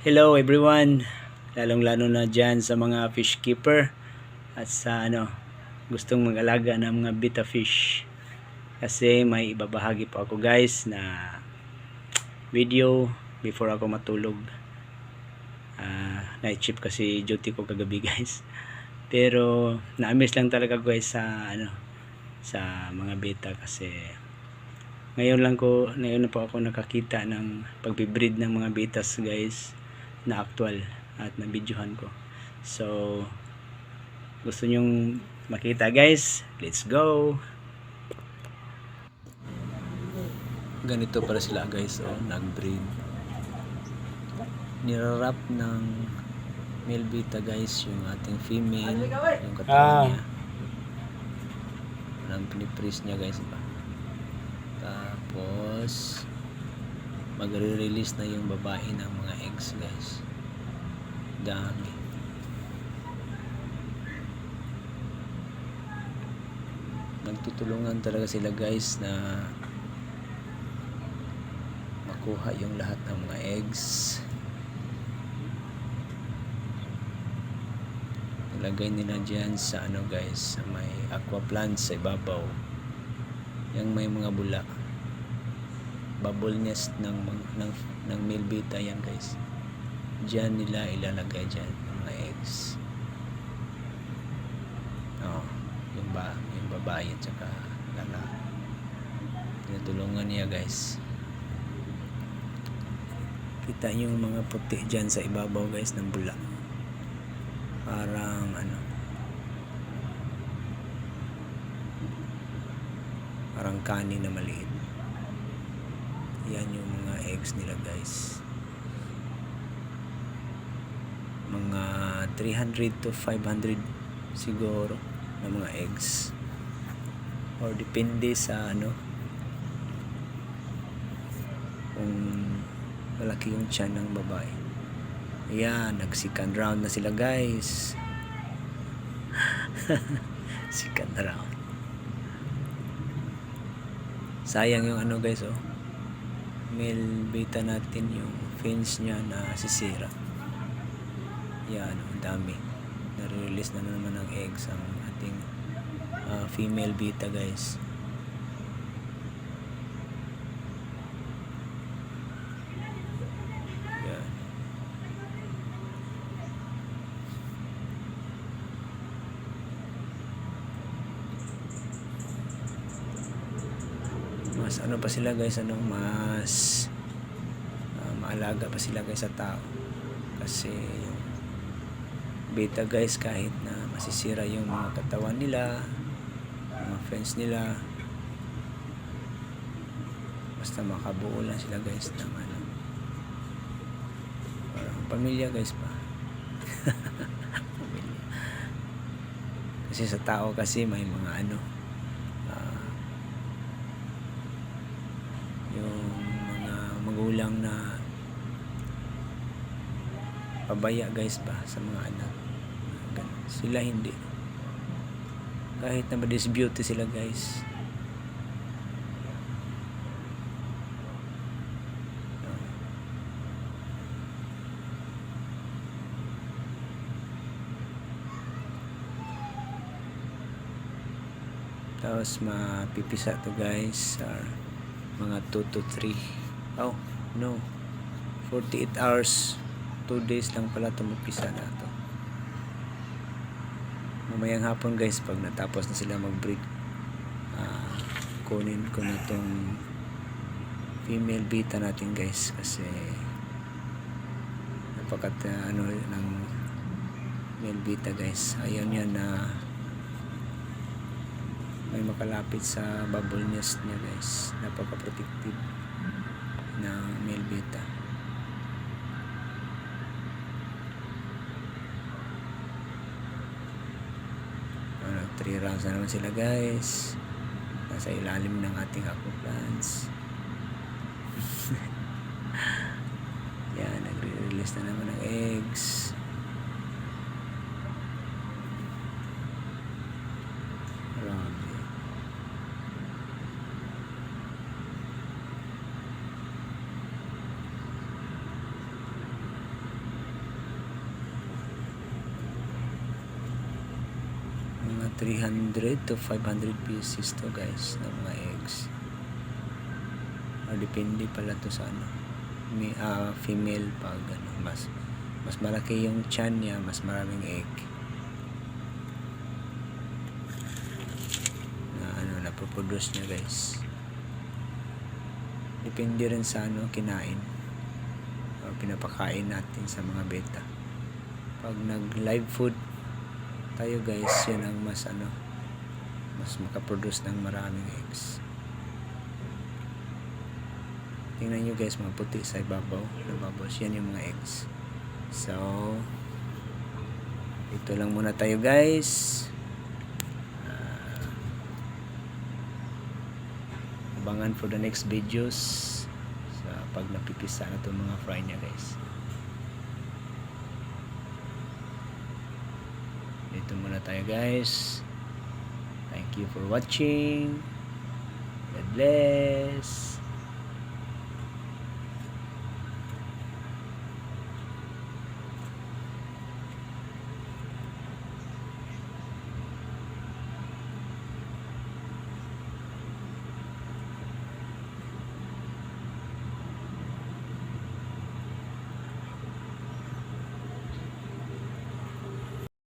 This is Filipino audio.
Hello everyone, lalong-lalo na dyan sa mga fish keeper at sa gustong mag-alaga ng mga betta fish. Kasi may ibabahagi po ako guys na video before ako matulog. Night shift kasi duty ko kagabi guys. Pero na-miss lang talaga guys sa mga betta kasi ngayon na po ako nakakita ng pagbibreed ng mga bettas guys na actual at na videohan ko. So gusto nyong makita guys, let's go. Ganito para sila guys, nag-breed. Nirarap ng male betta guys yung ating female, yung katawan niya. Walang pinipris niya guys ba. Tapos magre-release na yung babae ng mga eggs guys. Dami. Nagtutulungan talaga sila guys na makuha yung lahat ng mga eggs. Nilagay nila dyan sa guys, sa may aqua plants sa ibabaw. Yung may mga bula. Bubble nest ng male betta yan guys. Diyan nila ilalagay dyan mga eggs. Yung babae at saka lalaki. Tinutulungan niya guys. Kita yung mga puti dyan sa ibabaw guys ng bula. Parang parang kanin na maliit. Yan yung mga eggs nila guys. Mga 300 to 500 siguro na mga eggs. Or depende sa kung malaki yung tiyan ng babae. Ayan, nag-second round na sila guys. Second round. Sayang yung guys male betta natin, yung fins niya na sisira. Yan, ang dami. Nare-release na naman ng eggs ang ating female betta guys. Yan. Mas pa sila guys, mas maalaga pa sila guys sa tao. Kasi yung betta guys, kahit na masisira yung mga katawan nila, mga fins nila, basta makabuo lang sila guys ng parang pamilya guys pa. Pamilya. Kasi sa tao kasi may mga yung mga magulang na pabaya guys ba sa mga anak. Sila hindi. Kahit na ma-disbeauty sila guys. Tapos mapipisa to guys sa mga 2 to 3 48 hours, 2 days lang pala tumupisa na to. Mamayang hapon guys, pag natapos na sila mag-breed, kunin ko na tong female betta natin guys, kasi napakat ng male betta guys. Ayaw niya na may makalapit sa bubble nest niya guys. Napaka-protective ng male betta. 3 rounds na naman sila guys. Nasa ilalim ng ating aqua plants. Yan, nagre-release na naman ng eggs. Marami. mga 300 to 500 pieces to guys ng mga eggs. Or depende pala to sa ano, may female pag ano, mas malaki yung tiyan niya, mas maraming egg na ano na produce niya guys. Depende rin sa ano kinain o pinapakain natin sa mga beta. Pag nag live food tayo guys, yan ang mas ano, mas makaproduce ng maraming eggs. Tingnan nyo guys, mga puti sa ibabaw na bubbles, yan yung mga eggs. So ito lang muna tayo guys. Abangan for the next videos sa pag napipisa na itong mga fry niya guys. Dito muna tayo guys. Thank you for watching. God bless.